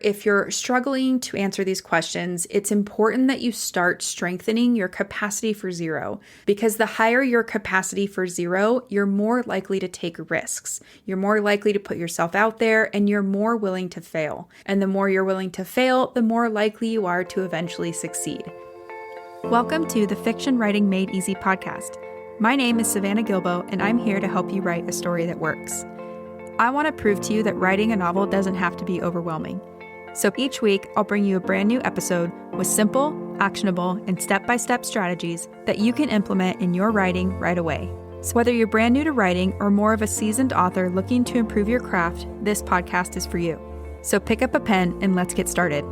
If you're struggling to answer these questions, it's important that you start strengthening your capacity for zero, because the higher your capacity for zero, you're more likely to take risks. You're more likely to put yourself out there, and you're more willing to fail. And the more you're willing to fail, the more likely you are to eventually succeed. Welcome to the Fiction Writing Made Easy podcast. My name is Savannah Gilbo, and I'm here to help you write a story that works. I want to prove to you that writing a novel doesn't have to be overwhelming. So each week, I'll bring you a brand new episode with simple, actionable, and step-by-step strategies that you can implement in your writing right away. So whether you're brand new to writing or more of a seasoned author looking to improve your craft, this podcast is for you. So pick up a pen and let's get started.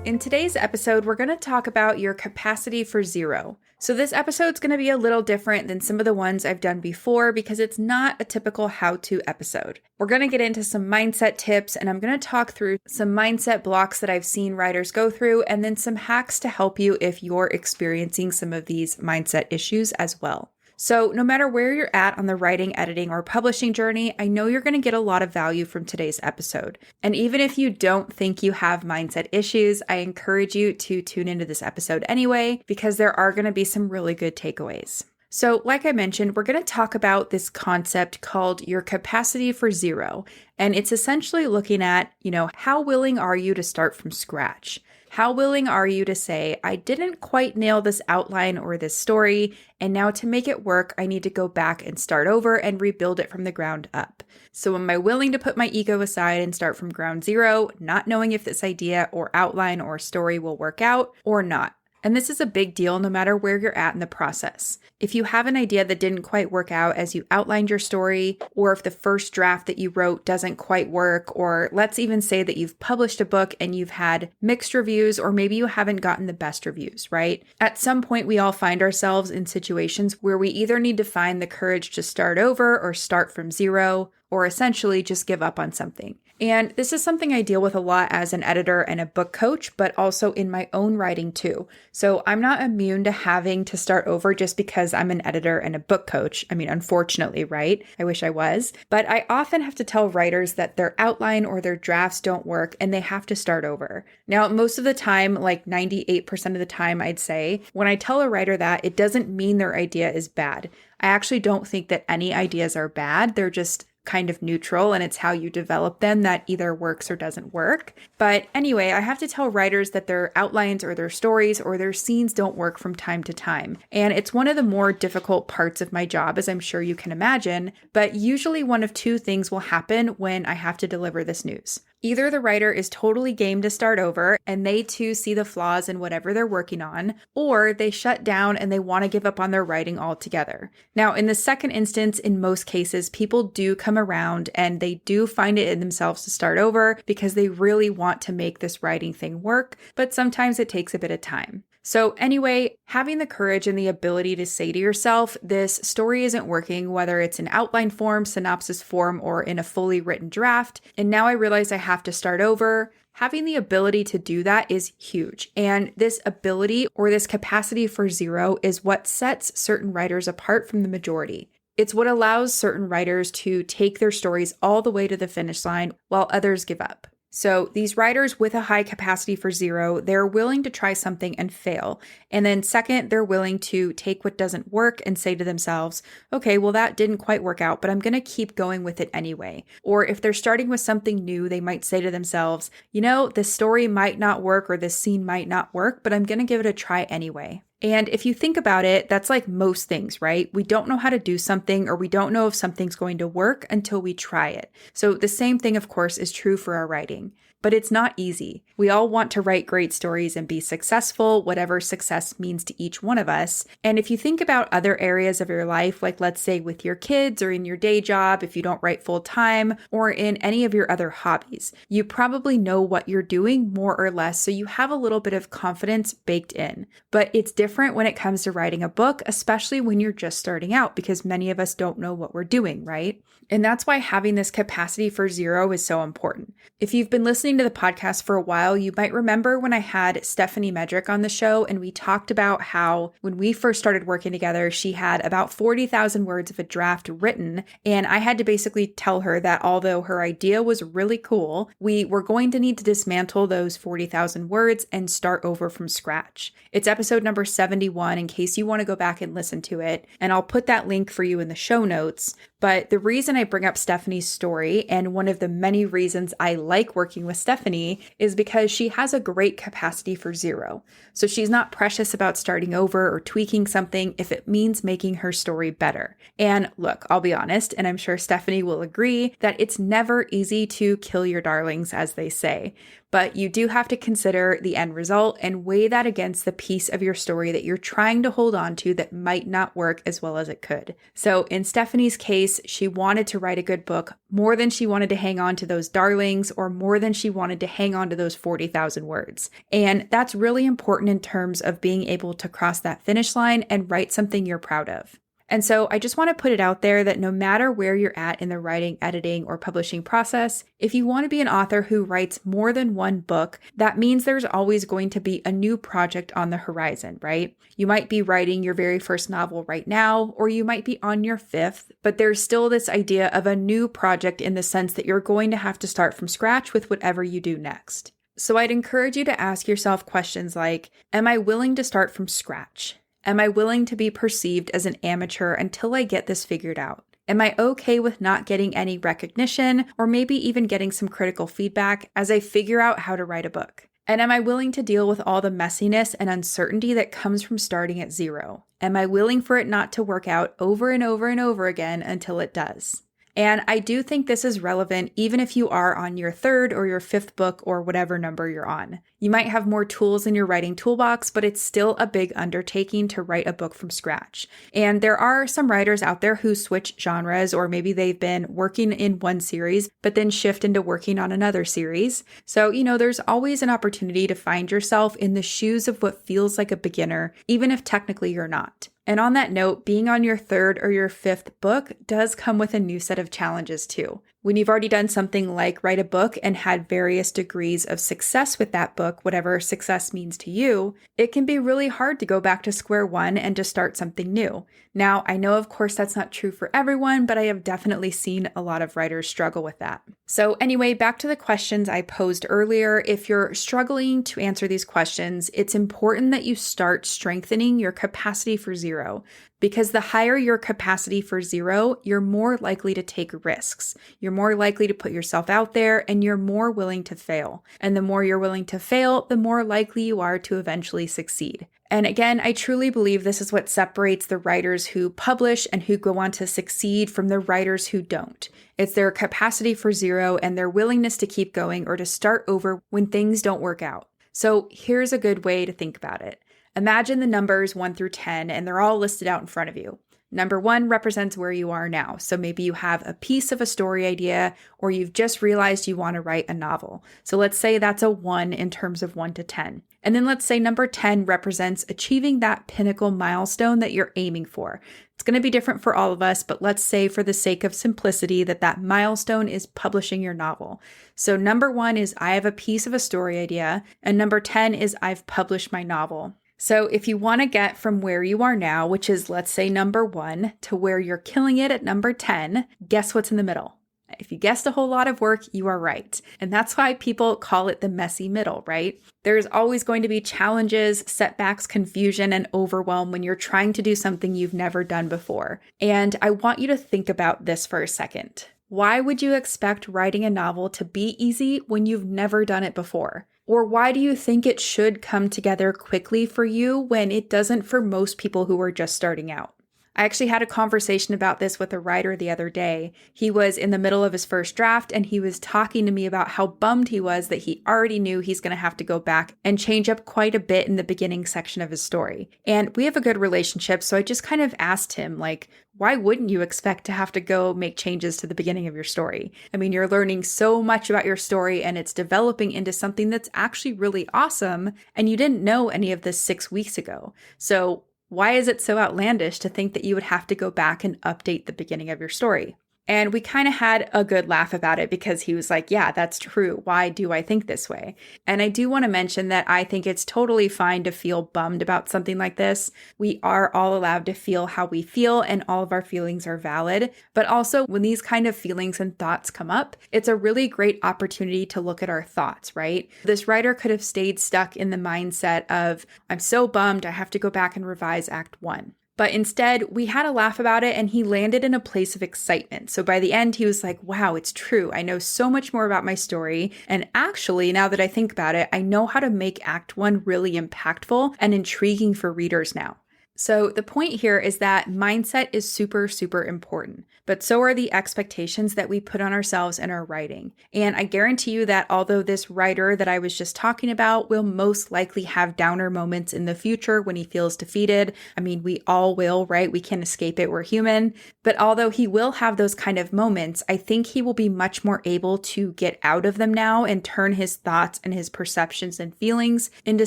In today's episode, we're going to talk about your capacity for zero. So this episode's going to be a little different than some of the ones I've done before because it's not a typical how-to episode. We're going to get into some mindset tips, and I'm going to talk through some mindset blocks that I've seen writers go through, and then some hacks to help you if you're experiencing some of these mindset issues as well. So no matter where you're at on the writing, editing, or publishing journey, I know you're going to get a lot of value from today's episode. And even if you don't think you have mindset issues, I encourage you to tune into this episode anyway, because there are going to be some really good takeaways. So like I mentioned, we're going to talk about this concept called your capacity for zero. And it's essentially looking at, how willing are you to start from scratch? How willing are you to say, I didn't quite nail this outline or this story, and now to make it work, I need to go back and start over and rebuild it from the ground up. So am I willing to put my ego aside and start from ground zero, not knowing if this idea or outline or story will work out or not? And this is a big deal no matter where you're at in the process. If you have an idea that didn't quite work out as you outlined your story, or if the first draft that you wrote doesn't quite work, or let's even say that you've published a book and you've had mixed reviews, or maybe you haven't gotten the best reviews, right? At some point, we all find ourselves in situations where we either need to find the courage to start over or start from zero, or essentially just give up on something. And this is something I deal with a lot as an editor and a book coach, but also in my own writing too. So I'm not immune to having to start over just because I'm an editor and a book coach. I mean, unfortunately, right? I wish I was. But I often have to tell writers that their outline or their drafts don't work and they have to start over. Now, most of the time, like 98% of the time, I'd say, when I tell a writer that, it doesn't mean their idea is bad. I actually don't think that any ideas are bad. They're just kind of neutral, and it's how you develop them that either works or doesn't work. But anyway, I have to tell writers that their outlines or their stories or their scenes don't work from time to time. And it's one of the more difficult parts of my job, as I'm sure you can imagine, but usually one of two things will happen when I have to deliver this news. Either the writer is totally game to start over and they too see the flaws in whatever they're working on, or they shut down and they want to give up on their writing altogether. Now, in the second instance, in most cases, people do come around and they do find it in themselves to start over because they really want to make this writing thing work, but sometimes it takes a bit of time. So anyway, having the courage and the ability to say to yourself, this story isn't working, whether it's in outline form, synopsis form, or in a fully written draft, and now I realize I have to start over. Having the ability to do that is huge. And this ability or this capacity for zero is what sets certain writers apart from the majority. It's what allows certain writers to take their stories all the way to the finish line while others give up. So these writers with a high capacity for zero, they're willing to try something and fail. And then second, they're willing to take what doesn't work and say to themselves, okay, well, that didn't quite work out, but I'm going to keep going with it anyway. Or if they're starting with something new, they might say to themselves, this story might not work or this scene might not work, but I'm going to give it a try anyway. And if you think about it, that's like most things, right? We don't know how to do something or we don't know if something's going to work until we try it. So the same thing, of course, is true for our writing. But it's not easy. We all want to write great stories and be successful, whatever success means to each one of us. And if you think about other areas of your life, like let's say with your kids or in your day job, if you don't write full time, or in any of your other hobbies, you probably know what you're doing more or less, so you have a little bit of confidence baked in. But it's different different when it comes to writing a book, especially when you're just starting out, because many of us don't know what we're doing, right? And that's why having this capacity for zero is so important. If you've been listening to the podcast for a while, you might remember when I had Stephanie Medrick on the show, and we talked about how when we first started working together, she had about 40,000 words of a draft written. And I had to basically tell her that although her idea was really cool, we were going to need to dismantle those 40,000 words and start over from scratch. It's episode number 71 in case you want to go back and listen to it. And I'll put that link for you in the show notes. But the reason I bring up Stephanie's story, and one of the many reasons I like working with Stephanie, is because she has a great capacity for zero. So she's not precious about starting over or tweaking something if it means making her story better. And look, I'll be honest, and I'm sure Stephanie will agree, that it's never easy to kill your darlings, as they say. But you do have to consider the end result and weigh that against the piece of your story that you're trying to hold on to that might not work as well as it could. So in Stephanie's case, she wanted to write a good book more than she wanted to hang on to those darlings or more than she wanted to hang on to those 40,000 words. And that's really important in terms of being able to cross that finish line and write something you're proud of. And so I just want to put it out there that no matter where you're at in the writing, editing, or publishing process, if you want to be an author who writes more than one book, that means there's always going to be a new project on the horizon, right? You might be writing your very first novel right now, or you might be on your fifth, but there's still this idea of a new project in the sense that you're going to have to start from scratch with whatever you do next. So I'd encourage you to ask yourself questions like, am I willing to start from scratch? Am I willing to be perceived as an amateur until I get this figured out? Am I okay with not getting any recognition or maybe even getting some critical feedback as I figure out how to write a book? And am I willing to deal with all the messiness and uncertainty that comes from starting at zero? Am I willing for it not to work out over and over and over again until it does? And I do think this is relevant even if you are on your third or your fifth book or whatever number you're on. You might have more tools in your writing toolbox, but it's still a big undertaking to write a book from scratch. And there are some writers out there who switch genres, or maybe they've been working in one series, but then shift into working on another series. So, there's always an opportunity to find yourself in the shoes of what feels like a beginner, even if technically you're not. And on that note, being on your third or your fifth book does come with a new set of challenges too. When you've already done something like write a book and had various degrees of success with that book, whatever success means to you, it can be really hard to go back to square one and to start something new. Now, I know, of course, that's not true for everyone, but I have definitely seen a lot of writers struggle with that. So anyway, back to the questions I posed earlier. If you're struggling to answer these questions, it's important that you start strengthening your capacity for zero. Because the higher your capacity for zero, you're more likely to take risks. You're more likely to put yourself out there, and you're more willing to fail. And the more you're willing to fail, the more likely you are to eventually succeed. And again, I truly believe this is what separates the writers who publish and who go on to succeed from the writers who don't. It's their capacity for zero and their willingness to keep going or to start over when things don't work out. So here's a good way to think about it. Imagine the numbers 1 through 10, and they're all listed out in front of you. Number 1 represents where you are now. So maybe you have a piece of a story idea, or you've just realized you want to write a novel. So let's say that's a 1 in terms of 1 to 10. And then let's say number 10 represents achieving that pinnacle milestone that you're aiming for. It's going to be different for all of us, but let's say for the sake of simplicity that milestone is publishing your novel. So number 1 is I have a piece of a story idea, and number 10 is I've published my novel. So if you want to get from where you are now, which is let's say number 1, to where you're killing it at number 10, guess what's in the middle? If you guessed a whole lot of work, you are right. And that's why people call it the messy middle, right? There's always going to be challenges, setbacks, confusion, and overwhelm when you're trying to do something you've never done before. And I want you to think about this for a second. Why would you expect writing a novel to be easy when you've never done it before? Or why do you think it should come together quickly for you when it doesn't for most people who are just starting out? I actually had a conversation about this with a writer the other day. He was in the middle of his first draft and he was talking to me about how bummed he was that he already knew he's going to have to go back and change up quite a bit in the beginning section of his story. And we have a good relationship, so I just kind of asked him, like, why wouldn't you expect to have to go make changes to the beginning of your story? I mean, you're learning so much about your story and it's developing into something that's actually really awesome, and you didn't know any of this 6 weeks ago. So why is it so outlandish to think that you would have to go back and update the beginning of your story? And we kind of had a good laugh about it because he was like, yeah, that's true. Why do I think this way? And I do want to mention that I think it's totally fine to feel bummed about something like this. We are all allowed to feel how we feel and all of our feelings are valid. But also when these kind of feelings and thoughts come up, it's a really great opportunity to look at our thoughts, right? This writer could have stayed stuck in the mindset of, I'm so bummed, I have to go back and revise Act 1. But instead, we had a laugh about it and he landed in a place of excitement. So by the end, he was like, wow, it's true. I know so much more about my story. And actually, now that I think about it, I know how to make Act 1 really impactful and intriguing for readers now. So the point here is that mindset is super, super important, but so are the expectations that we put on ourselves in our writing. And I guarantee you that although this writer that I was just talking about will most likely have downer moments in the future when he feels defeated. I mean, we all will, right? We can't escape it. We're human. But although he will have those kind of moments, I think he will be much more able to get out of them now and turn his thoughts and his perceptions and feelings into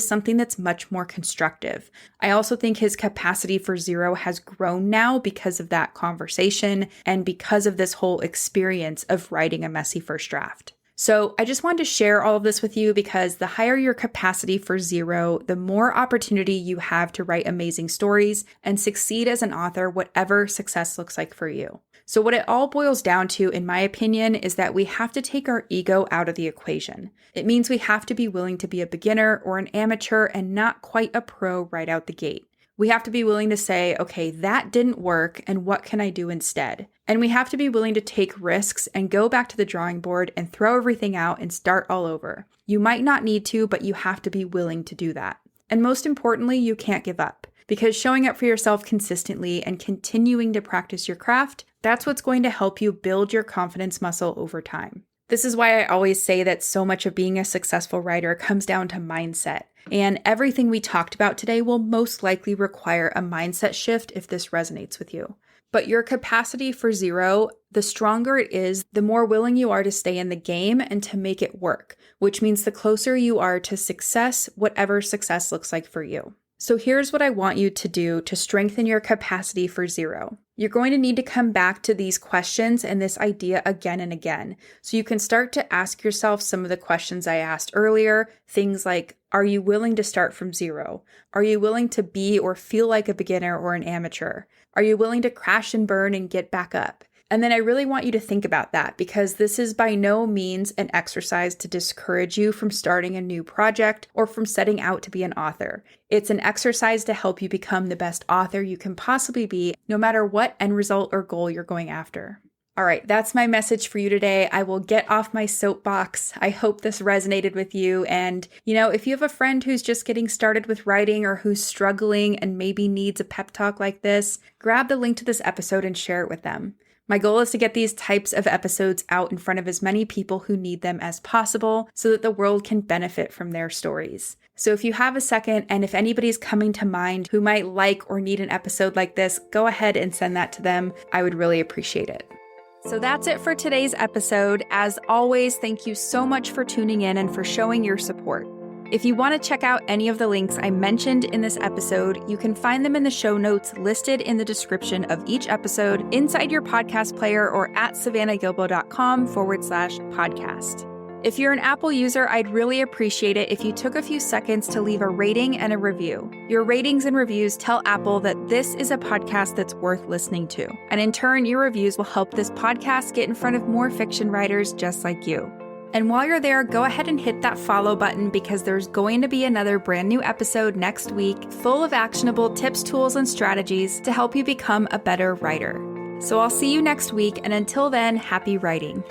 something that's much more constructive. I also think his capacity for zero has grown now because of that conversation and because of this whole experience of writing a messy first draft. So I just wanted to share all of this with you because the higher your capacity for zero, the more opportunity you have to write amazing stories and succeed as an author, whatever success looks like for you. So what it all boils down to, in my opinion, is that we have to take our ego out of the equation. It means we have to be willing to be a beginner or an amateur and not quite a pro right out the gate. We have to be willing to say, okay, that didn't work, and what can I do instead? And we have to be willing to take risks and go back to the drawing board and throw everything out and start all over. You might not need to, but you have to be willing to do that. And most importantly, you can't give up, because showing up for yourself consistently and continuing to practice your craft, that's what's going to help you build your confidence muscle over time. This is why I always say that so much of being a successful writer comes down to mindset. And everything we talked about today will most likely require a mindset shift if this resonates with you. But your capacity for zero, the stronger it is, the more willing you are to stay in the game and to make it work, which means the closer you are to success, whatever success looks like for you. So here's what I want you to do to strengthen your capacity for zero. You're going to need to come back to these questions and this idea again and again. So you can start to ask yourself some of the questions I asked earlier. Things like, are you willing to start from zero? Are you willing to be or feel like a beginner or an amateur? Are you willing to crash and burn and get back up? And then I really want you to think about that, because this is by no means an exercise to discourage you from starting a new project or from setting out to be an author. It's an exercise to help you become the best author you can possibly be, no matter what end result or goal you're going after. All right, that's my message for you today. I will get off my soapbox. I hope this resonated with you. And, if you have a friend who's just getting started with writing or who's struggling and maybe needs a pep talk like this, grab the link to this episode and share it with them. My goal is to get these types of episodes out in front of as many people who need them as possible so that the world can benefit from their stories. So if you have a second, and if anybody's coming to mind who might like or need an episode like this, go ahead and send that to them. I would really appreciate it. So that's it for today's episode. As always, thank you so much for tuning in and for showing your support. If you want to check out any of the links I mentioned in this episode, you can find them in the show notes listed in the description of each episode inside your podcast player or at savannahgilbo.com/podcast. If you're an Apple user, I'd really appreciate it if you took a few seconds to leave a rating and a review. Your ratings and reviews tell Apple that this is a podcast that's worth listening to. And in turn, your reviews will help this podcast get in front of more fiction writers just like you. And while you're there, go ahead and hit that follow button, because there's going to be another brand new episode next week full of actionable tips, tools, and strategies to help you become a better writer. So I'll see you next week, and until then, happy writing.